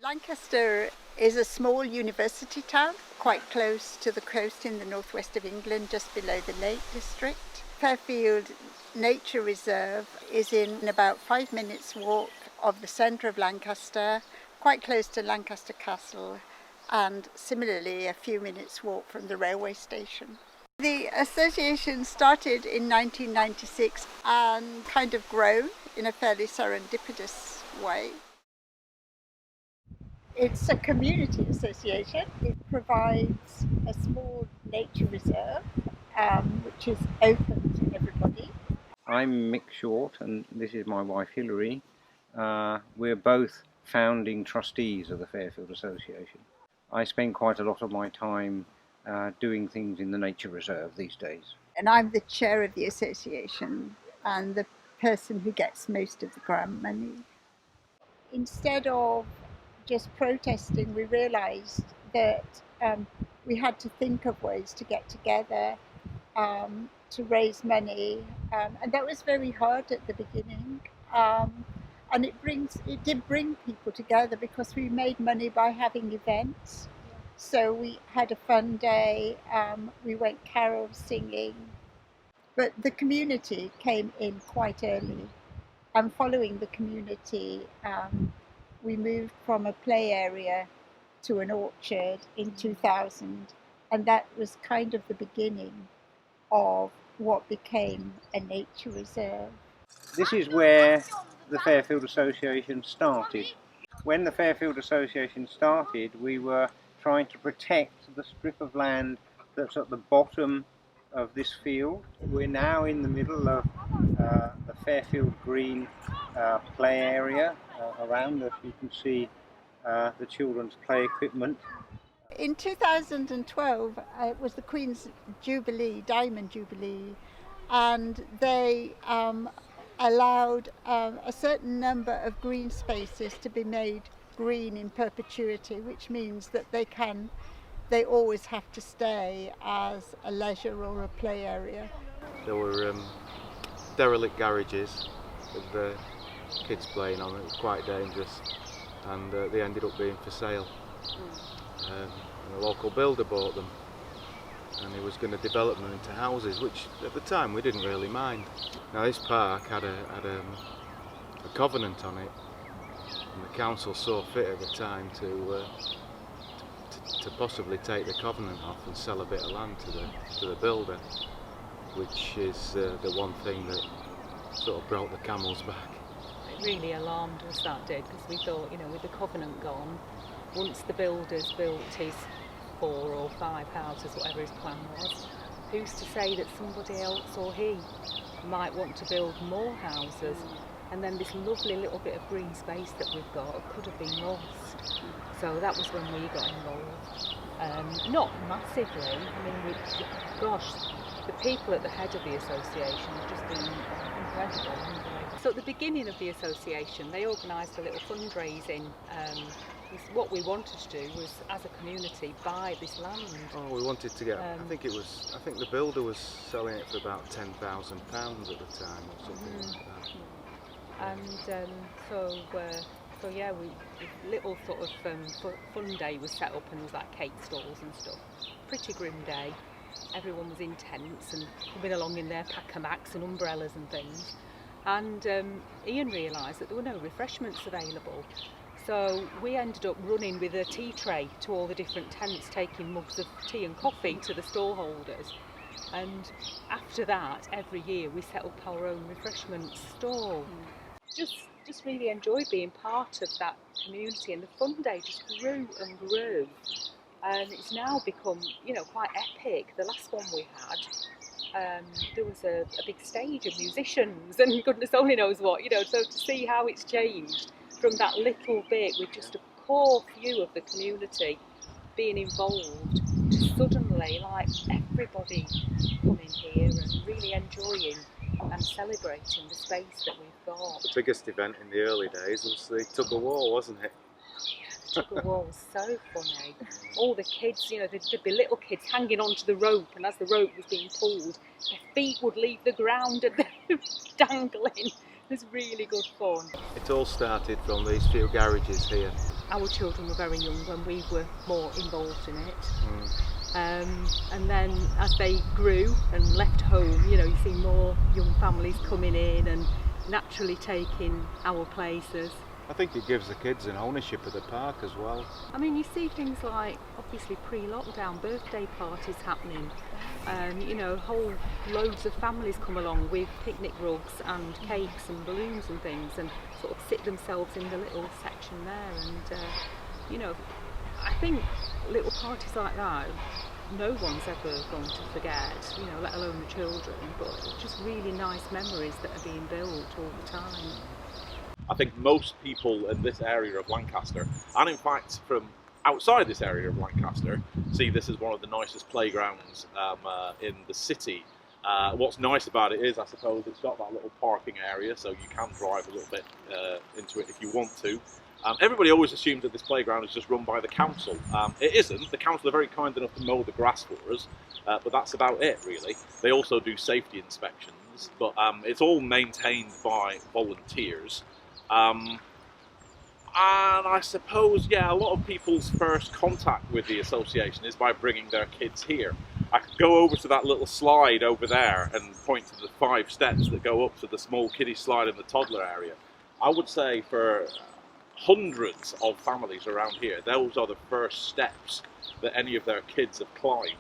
Lancaster is a small university town, quite close to the coast in the northwest of England, just below the Lake District. Fairfield Nature Reserve is in about 5 minutes walk of the centre of Lancaster, quite close to Lancaster Castle, and similarly a few minutes walk from the railway station. The association started in 1996 and kind of grown in a fairly serendipitous way. It's a community association. It provides a small nature reserve, which is open to everybody. I'm Mick Short and this is my wife Hilary. We're both founding trustees of the Fairfield Association. I spend quite a lot of my time doing things in the nature reserve these days. And I'm the chair of the association and the person who gets most of the grant money. Instead of just protesting, we realised that we had to think of ways to get together, to raise money, and that was very hard at the beginning. And it did bring people together because we made money by having events. So we had a fun day, we went carol singing, but the community came in quite early. And following the community, we moved from a play area to an orchard in 2000, and that was kind of the beginning of what became a nature reserve. This is where the Fairfield Association started. When the Fairfield Association started, we were trying to protect the strip of land that's at the bottom of this field. We're now in the middle of the Fairfield Green play area. Around us you can see the children's play equipment. In 2012 it was the Queen's Jubilee, Diamond Jubilee, and they allowed a certain number of green spaces to be made green in perpetuity, which means that they always have to stay as a leisure or a play area. There were derelict garages with the kids playing on. It was quite dangerous, and they ended up being for sale. And a local builder bought them, and he was going to develop them into houses, which at the time we didn't really mind. Now this park had a covenant on it, and the council saw fit at the time to possibly take the covenant off and sell a bit of land to the builder, which is the one thing that sort of broke the camel's back. It really alarmed us that day, because we thought, with the covenant gone, once the builder's built his 4 or 5 houses, whatever his plan was, who's to say that somebody else or he might want to build more houses, and then this lovely little bit of green space that we've got could have been lost. So that was when we got involved. Not massively. The people at the head of the association have just been incredible, haven't they? So at the beginning of the association, they organised a little fundraising. What we wanted to do was, as a community, buy this land. Oh, we wanted to get. I think the builder was selling it for about £10,000 at the time, or something like that. And little sort of fun day was set up, and there was like cake stalls and stuff. Pretty grim day. Everyone was in tents and coming along in their pack-a-macs and umbrellas and things. And Ian realised that there were no refreshments available. So we ended up running with a tea tray to all the different tents, taking mugs of tea and coffee to the stall holders. And after that, every year we set up our own refreshment stall. Just really enjoyed being part of that community, and the fun day just grew and grew. And it's now become, quite epic. The last one we had, there was a big stage of musicians and goodness only knows what, so to see how it's changed from that little bit with just a core few of the community being involved, to suddenly everybody coming here and really enjoying and celebrating the space that we've got. The biggest event in the early days was the tug of war, wasn't it? The tug of war was so funny. All the kids, there'd be little kids hanging onto the rope, and as the rope was being pulled, their feet would leave the ground and they're dangling. It was really good fun. It all started from these few garages here. our children were very young when we were more involved in it. And then as they grew and left home, you know, you see more young families coming in and naturally taking our places. I think it gives the kids an ownership of the park as well. I mean, you see things like, obviously pre-lockdown, birthday parties happening. You know, whole loads of families come along with picnic rugs and cakes and balloons and things, and sort of sit themselves in the little section there. And you know, I think little parties like that, no one's ever going to forget, you know, let alone the children, but just really nice memories that are being built all the time. I think most people in this area of Lancaster, and in fact from outside this area of Lancaster, see this as one of the nicest playgrounds in the city. What's nice about it is, I suppose, it's got that little parking area, so you can drive a little bit into it if you want to. Everybody always assumes that this playground is just run by the council. It isn't. The council are very kind enough to mow the grass for us, but that's about it, really. They also do safety inspections, but it's all maintained by volunteers. And I suppose, yeah, a lot of people's first contact with the association is by bringing their kids here. I could go over to that little slide over there and point to the 5 steps that go up to the small kiddie slide in the toddler area. I would say for hundreds of families around here, those are the first steps that any of their kids have climbed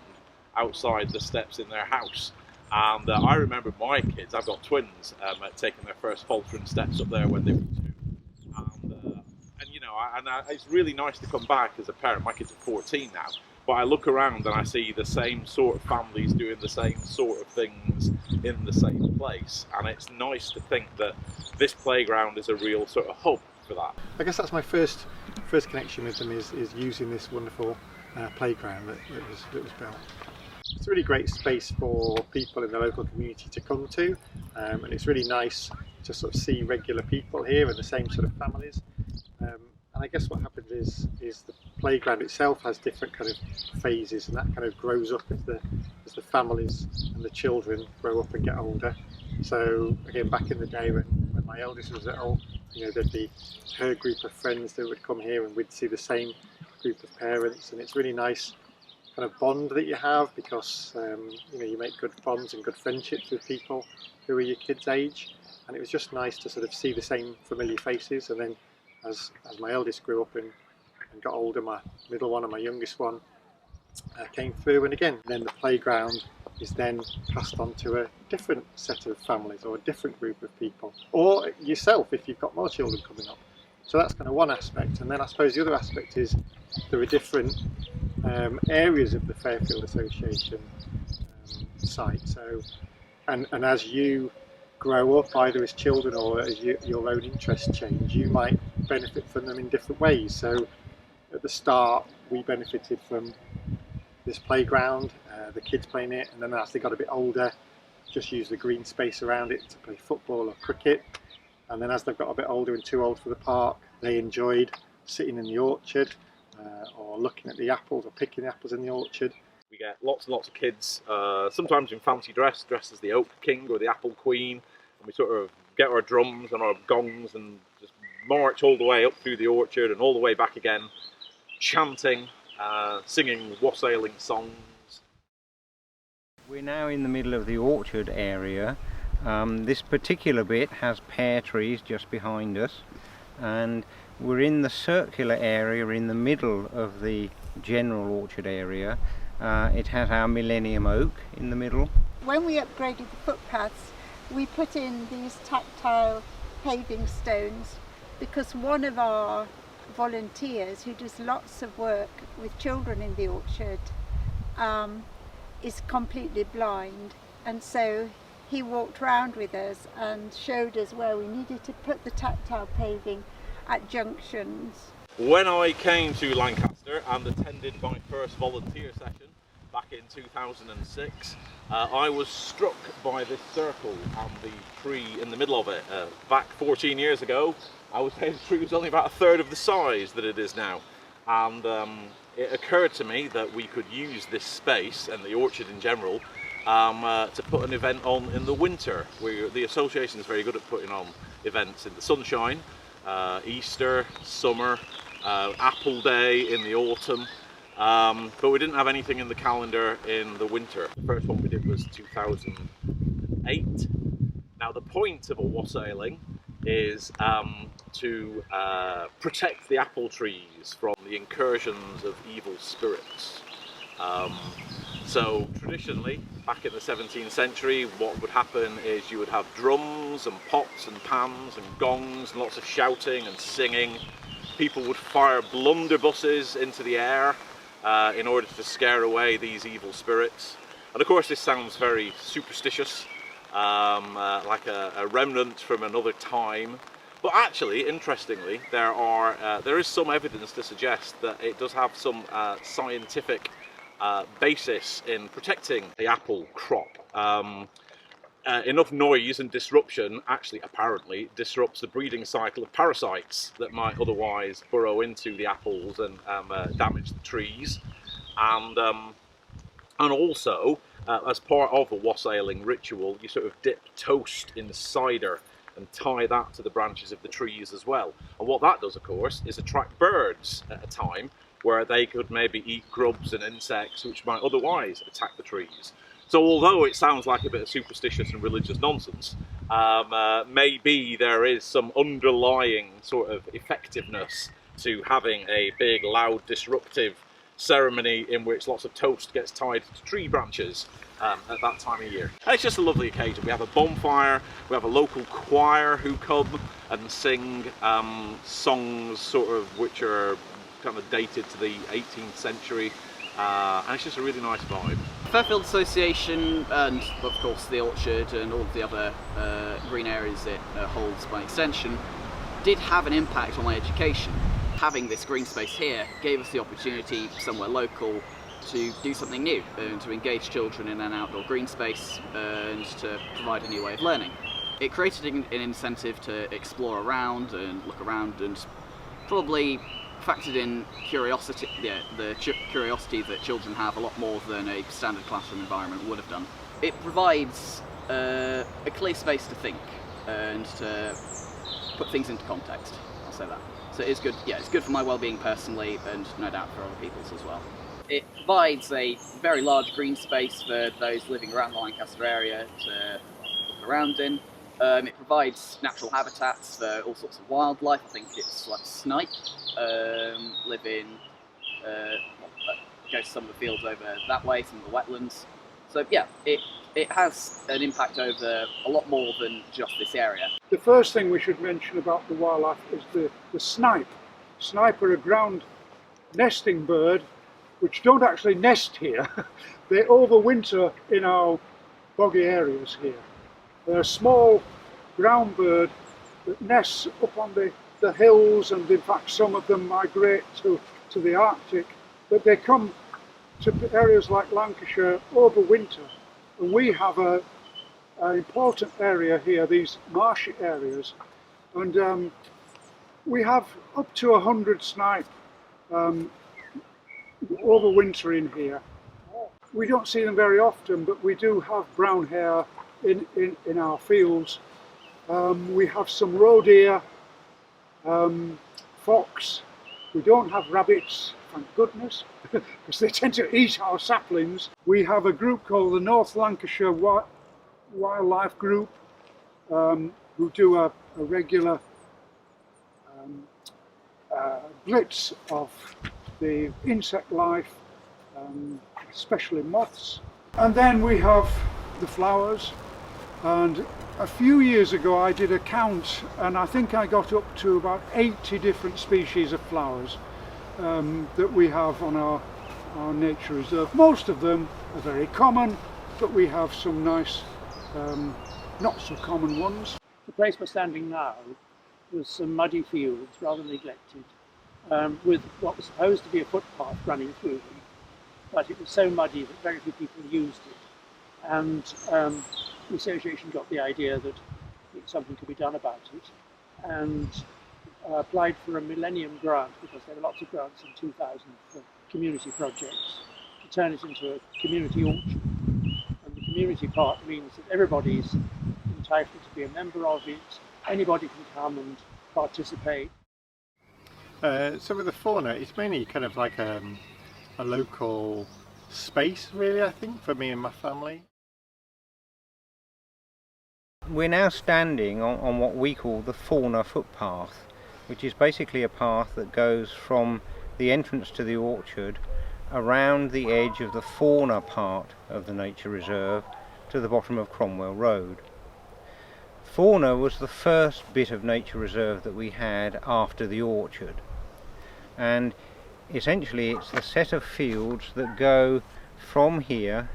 outside the steps in their house. And I remember my kids, I've got twins, taking their first faltering steps up there when they were 2. And you know, it's really nice to come back as a parent. My kids are 14 now, but I look around and I see the same sort of families doing the same sort of things in the same place. And it's nice to think that this playground is a real sort of hub for that. I guess that's my first connection with them is using this wonderful playground that was built. It's a really great space for people in the local community to come to, and it's really nice to sort of see regular people here and the same sort of families. And I guess what happens is the playground itself has different kind of phases, and that kind of grows up as the families and the children grow up and get older. So again, back in the day when my eldest was little, you know, there'd be her group of friends that would come here and we'd see the same group of parents, and it's really nice kind of bond that you have because you know, you make good bonds and good friendships with people who are your kids' age, and it was just nice to sort of see the same familiar faces. And then as my eldest grew up and got older, my middle one and my youngest one came through, and again then the playground is then passed on to a different set of families or a different group of people, or yourself if you've got more children coming up. So that's kind of one aspect. And then I suppose the other aspect is there are different areas of the Fairfield Association site. So, and as you grow up, either as children or as your own interests change, you might benefit from them in different ways. So at the start, we benefited from this playground, the kids playing it, and then as they got a bit older, just use the green space around it to play football or cricket. And then as they've got a bit older and too old for the park, they enjoyed sitting in the orchard or looking at the apples or picking the apples in the orchard. We get lots and lots of kids, sometimes in fancy dress, dressed as the Oak King or the Apple Queen, and we sort of get our drums and our gongs and just march all the way up through the orchard and all the way back again, chanting, singing wassailing songs. We're now in the middle of the orchard area. This particular bit has pear trees just behind us, and we're in the circular area in the middle of the general orchard area. It has our Millennium Oak in the middle. When we upgraded the footpaths, we put in these tactile paving stones because one of our volunteers who does lots of work with children in the orchard is completely blind, and so he walked round with us and showed us where we needed to put the tactile paving at junctions. When I came to Lancaster and attended my first volunteer session back in 2006, I was struck by this circle and the tree in the middle of it. Back 14 years ago, I would say the tree was only about a third of the size that it is now. And it occurred to me that we could use this space and the orchard in general to put an event on in the winter. The association is very good at putting on events in the sunshine, Easter, summer, Apple Day in the autumn, but we didn't have anything in the calendar in the winter. The first one we did was 2008. Now the point of a wassailing is to protect the apple trees from the incursions of evil spirits. So traditionally, back in the 17th century, what would happen is you would have drums and pots and pans and gongs and lots of shouting and singing. People would fire blunderbusses into the air in order to scare away these evil spirits. And of course this sounds very superstitious, like a remnant from another time. But actually, interestingly, there is some evidence to suggest that it does have some scientific basis in protecting the apple crop. Enough noise and disruption actually apparently disrupts the breeding cycle of parasites that might otherwise burrow into the apples and damage the trees. And also, as part of the wassailing ritual, you sort of dip toast in cider and tie that to the branches of the trees as well. And what that does, of course, is attract birds at a time where they could maybe eat grubs and insects which might otherwise attack the trees. So although it sounds like a bit of superstitious and religious nonsense, maybe there is some underlying sort of effectiveness to having a big, loud, disruptive ceremony in which lots of toast gets tied to tree branches at that time of year. And it's just a lovely occasion. We have a bonfire, we have a local choir who come and sing songs sort of which are kind of dated to the 18th century, and it's just a really nice vibe. Fairfield Association and of course the orchard and all of the other green areas it holds by extension did have an impact on my education. Having this green space here gave us the opportunity somewhere local to do something new and to engage children in an outdoor green space and to provide a new way of learning. It created an incentive to explore around and look around, and probably factored in curiosity, the curiosity that children have a lot more than a standard classroom environment would have done. It provides a clear space to think and to put things into context, I'll say that. So it is good, yeah, it's good for my well-being personally and no doubt for other people's as well. It provides a very large green space for those living around the Lancaster area to look around in. It provides natural habitats for all sorts of wildlife. I think it's like snipe live in, go to some of the fields over that way, some of the wetlands. So yeah, it has an impact over a lot more than just this area. The first thing we should mention about the wildlife is the snipe. Snipe are a ground nesting bird which don't actually nest here. They overwinter in our boggy areas here. They're a small ground bird that nests up on the hills, and in fact some of them migrate to the Arctic, but they come to areas like Lancashire over winter. And we have an important area here, these marshy areas, and we have up to 100 snipe overwintering here. We don't see them very often, but we do have brown hare in our fields. We have some roe deer, fox. We don't have rabbits, thank goodness, because they tend to eat our saplings. We have a group called the North Lancashire Wildlife Group, who do a regular blitz of the insect life, especially moths. And then we have the flowers, and a few years ago I did a count, and I think I got up to about 80 different species of flowers that we have on our nature reserve. Most of them are very common, but we have some nice not so common ones. The place we're standing now was some muddy fields, rather neglected, with what was supposed to be a footpath running through them, but it was so muddy that very few people used it. And the association got the idea that something could be done about it, and applied for a Millennium Grant, because there were lots of grants in 2000 for community projects, to turn it into a community orchard. And the community part means that everybody's entitled to be a member of it, anybody can come and participate. So with the fauna, it's mainly kind of like a local space, really, I think, for me and my family. We're now standing on what we call the fauna footpath, which is basically a path that goes from the entrance to the orchard around the edge of the fauna part of the nature reserve to the bottom of Cromwell Road. Fauna was the first bit of nature reserve that we had after the orchard, and essentially it's the set of fields that go from here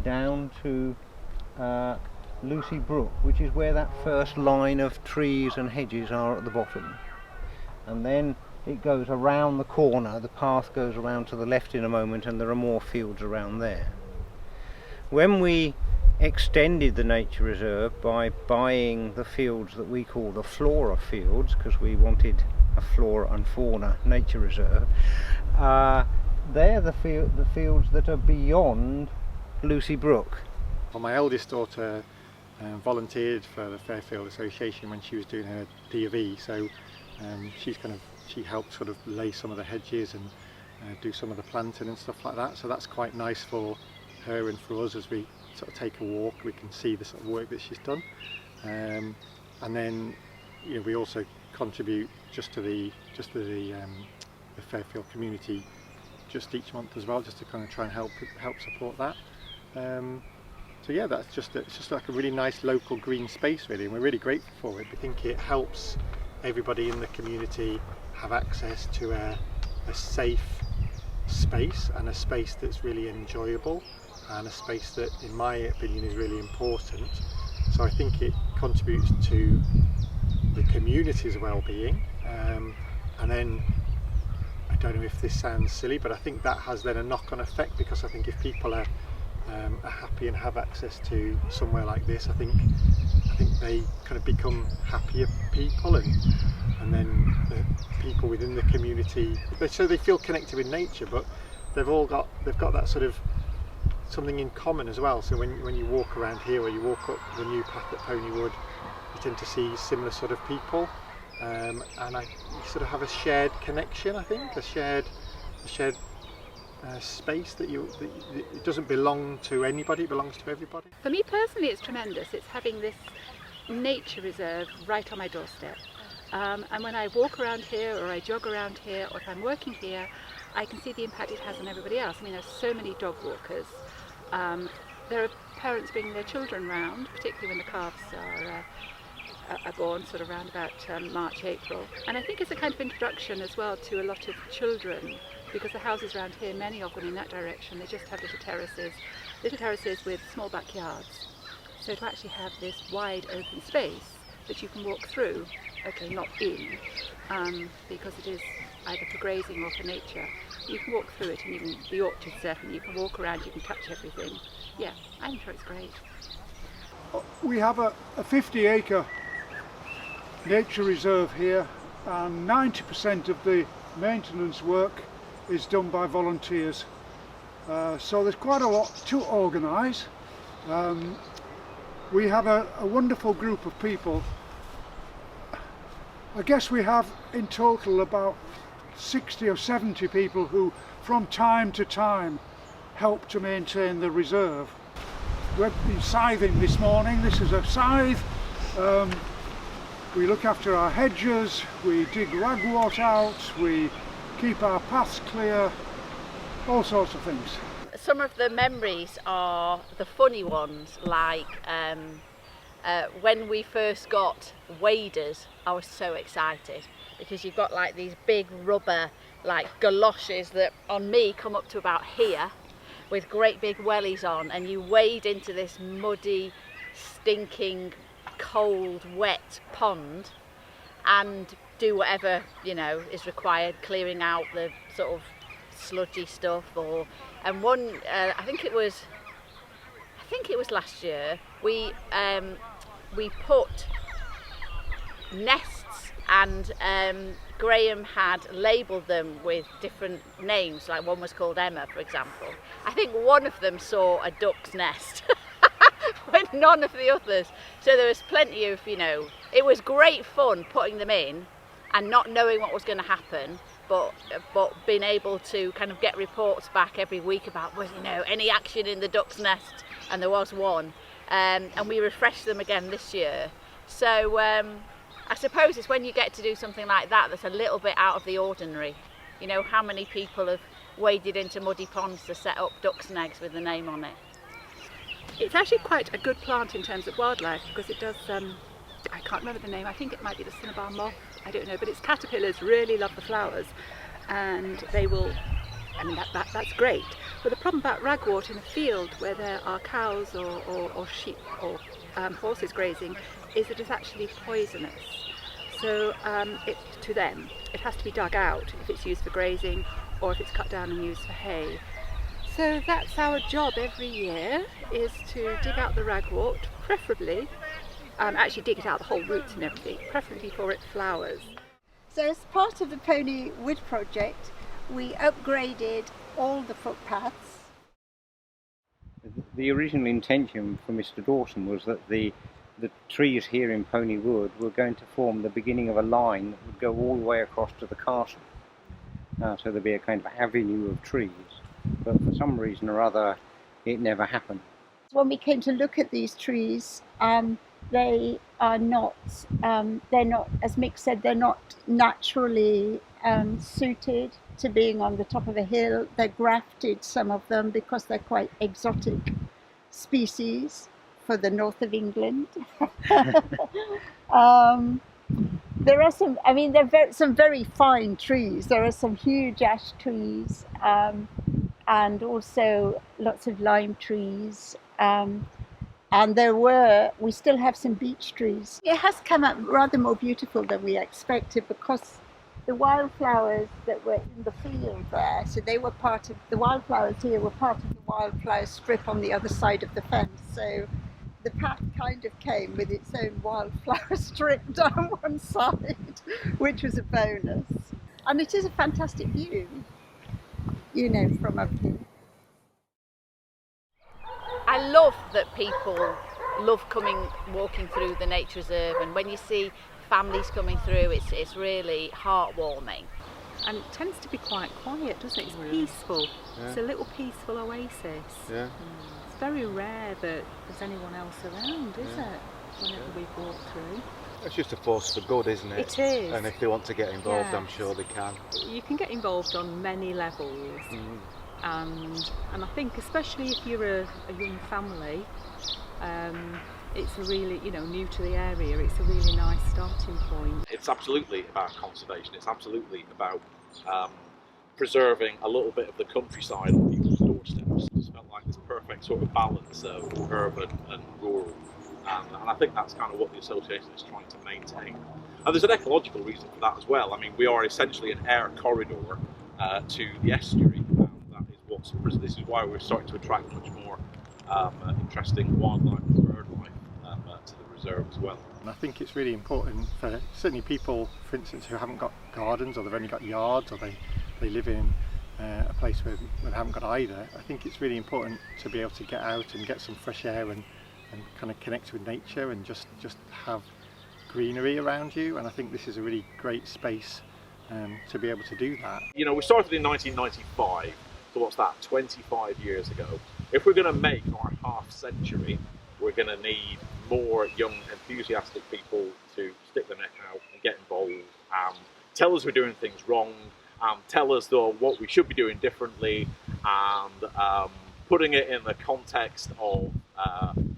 down to Lucy Brook, which is where that first line of trees and hedges are at the bottom. And then it goes around the corner, the path goes around to the left in a moment, and there are more fields around there. When we extended the nature reserve by buying the fields that we call the flora fields, because we wanted a flora and fauna nature reserve, they're the fields that are beyond Lucy Brook. Well, my eldest daughter volunteered for the Fairfield Association when she was doing her D.V, so she helped sort of lay some of the hedges and do some of the planting and stuff like that. So that's quite nice for her and for us as we sort of take a walk. We can see the sort of work that she's done, and then we also contribute just to the Fairfield community just each month as well, just to kind of try and help support that. So yeah, it's just like a really nice local green space, really, and we're really grateful for it. We think it helps everybody in the community have access to a safe space, and a space that's really enjoyable, and a space that, in my opinion, is really important. So I think it contributes to the community's well-being, and then, I don't know if this sounds silly, but I think that has then a knock-on effect, because I think if people are happy and have access to somewhere like this, I think they kind of become happier people, and then the people within the community, so they feel connected with nature, but they've got that sort of something in common as well. So when you walk around here, or you walk up the new path at Ponywood, you tend to see similar sort of people, and you sort of have a shared connection. I think a shared space that it doesn't belong to anybody, it belongs to everybody. For me personally, it's tremendous. It's having this nature reserve right on my doorstep, and when I walk around here, or I jog around here, or if I'm working here, I can see the impact it has on everybody else. I mean, there's so many dog walkers. There are parents bringing their children round, particularly when the calves are born, sort of around about March, April. And I think it's a kind of introduction as well to a lot of children, because the houses around here, many of them in that direction, they just have little terraces with small backyards. So to actually have this wide open space that you can walk through, okay, not in, because it is either for grazing or for nature, you can walk through it, and even the orchard certainly, you can walk around, you can touch everything. Yeah, I'm sure it's great. We have a 50-acre nature reserve here, and 90% of the maintenance work is done by volunteers. So there's quite a lot to organise. We have a wonderful group of people. I guess we have in total about 60 or 70 people who from time to time help to maintain the reserve. We've been scything this morning. This is a scythe. We look after our hedges, we dig ragwort out, we keep our paths clear, all sorts of things. Some of the memories are the funny ones, like when we first got waders, I was so excited, because you've got like these big rubber like galoshes that on me come up to about here, with great big wellies on, and you wade into this muddy, stinking, cold, wet pond and do whatever, you know, is required, clearing out the sort of sludgy stuff. And one, I think it was last year, we put nests, and Graham had labelled them with different names, like one was called Emma, for example. I think one of them saw a duck's nest, but none of the others. So there was plenty of, you know, it was great fun putting them in, and not knowing what was going to happen, but being able to kind of get reports back every week about, well, you know, any action in the duck's nest, and there was one, and we refreshed them again this year. So I suppose it's when you get to do something like that that's a little bit out of the ordinary. You know, how many people have waded into muddy ponds to set up duck's eggs with the name on it? It's actually quite a good plant in terms of wildlife, because it does, I can't remember the name, I think it might be the cinnabar moth, I don't know, but its caterpillars really love the flowers, and they will, I mean, that's great. But the problem about ragwort in a field where there are cows or sheep or horses grazing is that it's actually poisonous. So to them, it has to be dug out if it's used for grazing or if it's cut down and used for hay. So that's our job every year, is to dig out the ragwort, preferably, actually dig it out, the whole roots and everything, preferably before it flowers. So as part of the Pony Wood project, we upgraded all the footpaths. The original intention for Mr. Dawson was that the trees here in Pony Wood were going to form the beginning of a line that would go all the way across to the castle. So there'd be a kind of avenue of trees. But for some reason or other, it never happened. When we came to look at these trees, they are not, they're not, as Mick said, they're not naturally suited to being on the top of a hill. They're grafted, some of them, because they're quite exotic species for the north of England. There are some, I mean, some very fine trees. There are some huge ash trees, and also lots of lime trees. And we still have some beech trees. It has come up rather more beautiful than we expected, because the wildflowers that were in the field there, so they were part of, the wildflowers here were part of the wildflower strip on the other side of the fence. So the path kind of came with its own wildflower strip down one side, which was a bonus. And it is a fantastic view, you know, from up here. I love that people love walking through the nature reserve, and when you see families coming through, it's really heartwarming. And it tends to be quite quiet, doesn't it? It's peaceful. Yeah. It's a little peaceful oasis. Yeah. It's very rare that there's anyone else around, is it? Whenever we've walked through. It's just a force for good, isn't it? It is. And if they want to get involved, Yes. I'm sure they can. You can get involved on many levels. And I think especially if you're a young family, it's a really, you know, new to the area, it's a really nice starting point. It's absolutely about conservation, it's absolutely about preserving a little bit of the countryside on people's doorsteps. It's felt like this perfect sort of balance of urban and rural, and I think that's kind of what the association is trying to maintain. And there's an ecological reason for that as well. I mean, we are essentially an air corridor to the estuary. This is why we're starting to attract much more interesting wildlife and bird life to the reserve as well. And I think it's really important for certainly people, for instance, who haven't got gardens, or they've only got yards, or they live in a place where they haven't got either. I think it's really important to be able to get out and get some fresh air and kind of connect with nature and just have greenery around you. And I think this is a really great space to be able to do that. You know, we started in 1995. So what's that, 25 years ago? If we're going to make our half century, we're going to need more young, enthusiastic people to stick their neck out and get involved, tell us we're doing things wrong, tell us though what we should be doing differently, and putting it in the context of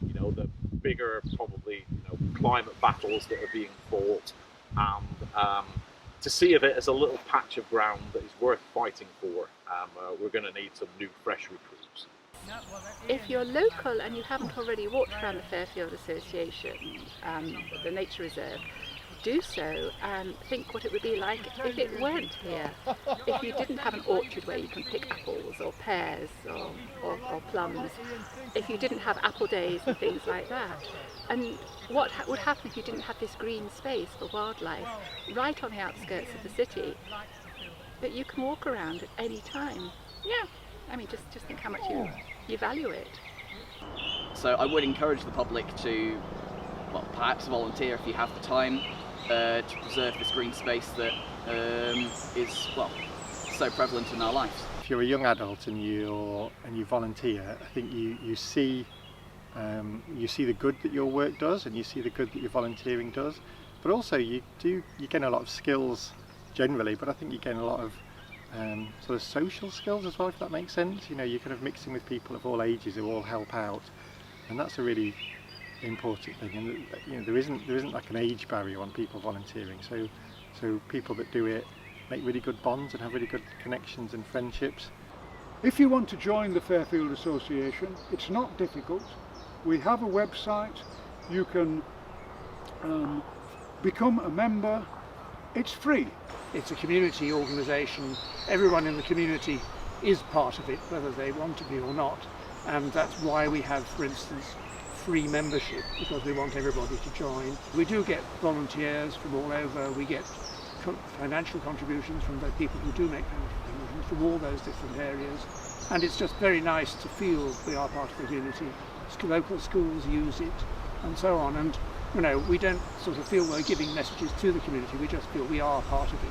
you know, the bigger, probably, you know, climate battles that are being fought, and to see of it as a little patch of ground that is worth fighting for. We're going to need some new, fresh recruits. If you're local and you haven't already walked around the Fairfield Association, the nature reserve, do so and think what it would be like if it weren't here. If you didn't have an orchard where you can pick apples or pears or plums, if you didn't have apple days and things like that. And what would happen if you didn't have this green space for wildlife right on the outskirts of the city that you can walk around at any time? Yeah, I mean, just think how much you value it. So I would encourage the public to, well, perhaps volunteer if you have the time, to preserve this green space that is, well, so prevalent in our lives. If you're a young adult and you volunteer, I think you see the good that your work does, and you see the good that your volunteering does, but also you gain a lot of skills generally, but I think you gain a lot of sort of social skills as well, if that makes sense. You know, you're kind of mixing with people of all ages who all help out, and that's a really important thing. And you know, there isn't like an age barrier on people volunteering, so people that do it make really good bonds and have really good connections and friendships. If you want to join the Fairfield Association, it's not difficult. We have a website. You can become a member. It's free. It's a community organisation. Everyone in the community is part of it, whether they want to be or not. And that's why we have, for instance, free membership, because we want everybody to join. We do get volunteers from all over. We get financial contributions from the people who do make contributions from all those different areas. And it's just very nice to feel we are part of the community. Local schools use it, and so on. And you know, we don't sort of feel we're giving messages to the community, we just feel we are part of it.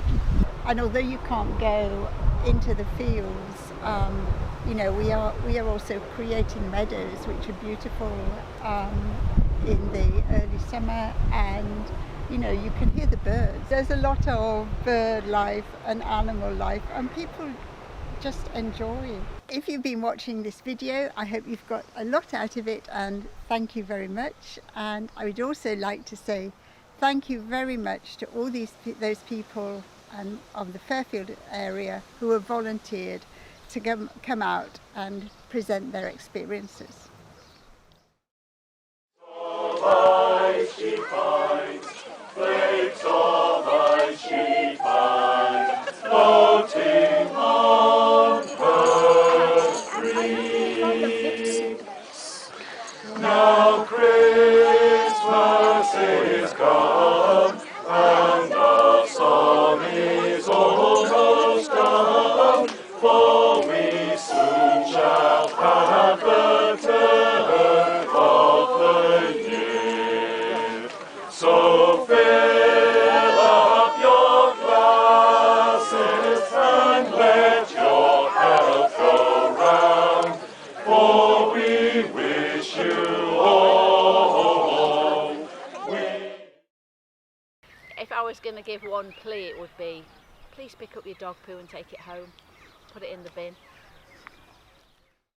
And although you can't go into the fields, you know, we are also creating meadows which are beautiful in the early summer, and you know, you can hear the birds. There's a lot of bird life and animal life, and people just enjoy. If you've been watching this video, I hope you've got a lot out of it, and thank you very much. And I would also like to say thank you very much to all those people of the Fairfield area who have volunteered to come out and present their experiences. Now Christmas is come, and the song is almost done, for we soon shall have the turn of the year. So fill up your glasses and let your health go round, for we wish you If I was going to give one plea, it would be, please pick up your dog poo and take it home. Put it in the bin.